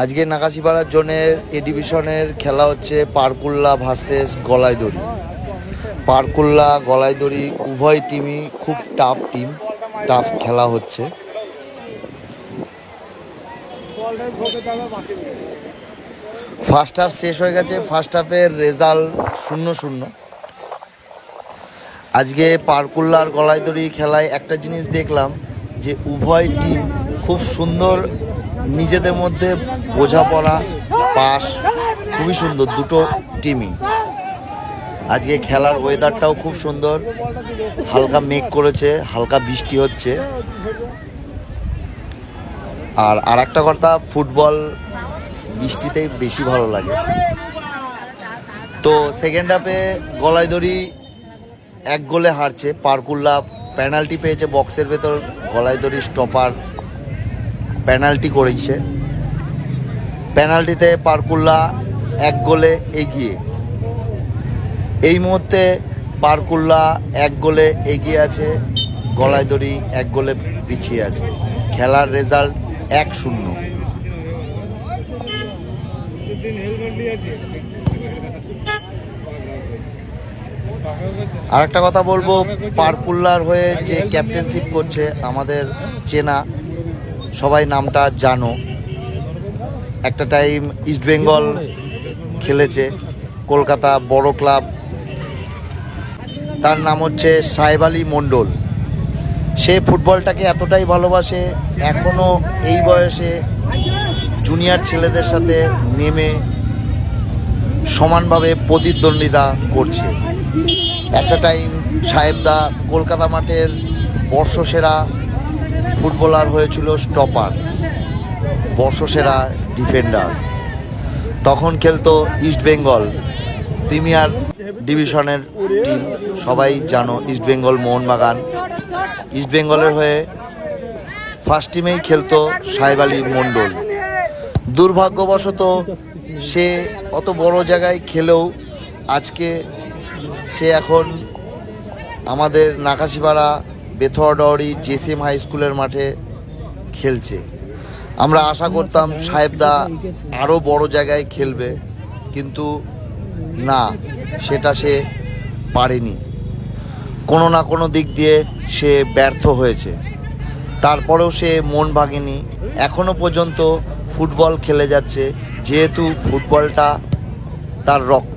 আজকে নাকাশিপাড়ার জোনের এ ডিভিশনের খেলা হচ্ছে পারকুল্লা ভার্সেস গলাইদড়ি। পারকুল্লা গলাইদড়ি উভয় টিমই খুব টাফ খেলা হচ্ছে। ফার্স্ট হাফ শেষ হয়ে গেছে, ফার্স্ট হাফের রেজাল্ট 0-0। আজকে পারকুল্লার গলাইদড়ি খেলায় একটা জিনিস দেখলাম যে উভয় টিম খুব সুন্দর নিজেদের মধ্যে বোঝাপড়া, পাস খুবই সুন্দর দুটো টিমই। আজকে খেলার ওয়েদারটাও খুব সুন্দর, হালকা মেঘ করেছে, হালকা বৃষ্টি হচ্ছে। আর একটা কথা, ফুটবল বৃষ্টিতেই বেশি ভালো লাগে। তো সেকেন্ড হাফে গলাইদড়ি 1 গোলে হারছে। পারকুল্লা পেনাল্টি পেয়েছে বক্সের ভেতর, গলাইদড়ি স্টপার পেনাল্টি করেছে। পেনাল্টিতে পারকুল্লা 1 গোলে এগিয়ে। এই মুহূর্তে পারকুল্লা 1 গোলে এগিয়ে আছে, গলাইদড়ি 1 গোলে পিছিয়ে আছে। খেলার রেজাল্ট 1-0। আর একটা কথা বলবো, পারকুল্লার হয়ে যে ক্যাপ্টেনশিপ করছে আমাদের চেনা, সবাই নামটা জানো, একটা টাইম ইস্টবেঙ্গল খেলেছে, কলকাতা বড় ক্লাব, তার নাম হচ্ছে সাহেব আলী মণ্ডল। সে ফুটবলটাকে এতটাই ভালোবাসে, এখনও এই বয়সে জুনিয়র ছেলেদের সাথে নেমে সমানভাবে প্রতিদ্বন্দ্বিতা করছে। একটা টাইম সাহেবদা কলকাতা মাঠের বর্ষসেরা ফুটবলার হয়েছিল, স্টপার, বর্ষসেরা ডিফেন্ডার। তখন খেলতো ইস্টবেঙ্গল প্রিমিয়ার ডিভিশনের টিম, সবাই জানো ইস্টবেঙ্গল মোহনবাগান। ইস্টবেঙ্গলের হয়ে ফার্স্ট টিমেই খেলতো সাহেব আলী মণ্ডল। দুর্ভাগ্যবশত সে অত বড় জায়গায় খেলেও আজকে সে এখন আমাদের নাকাশিপাড়া বেথুয়াডাওয়ারি জেসিএম হাই স্কুলের মাঠে খেলছে। আমরা আশা করতাম সাহেবদা আরও বড় জায়গায় খেলবে, কিন্তু না, সেটা সে পারেনি। কোনো না কোনো দিক দিয়ে সে ব্যর্থ হয়েছে। তারপরেও সে মন ভাঙেনি, এখনও পর্যন্ত ফুটবল খেলে যাচ্ছে, যেহেতু ফুটবলটা তার রক্ত।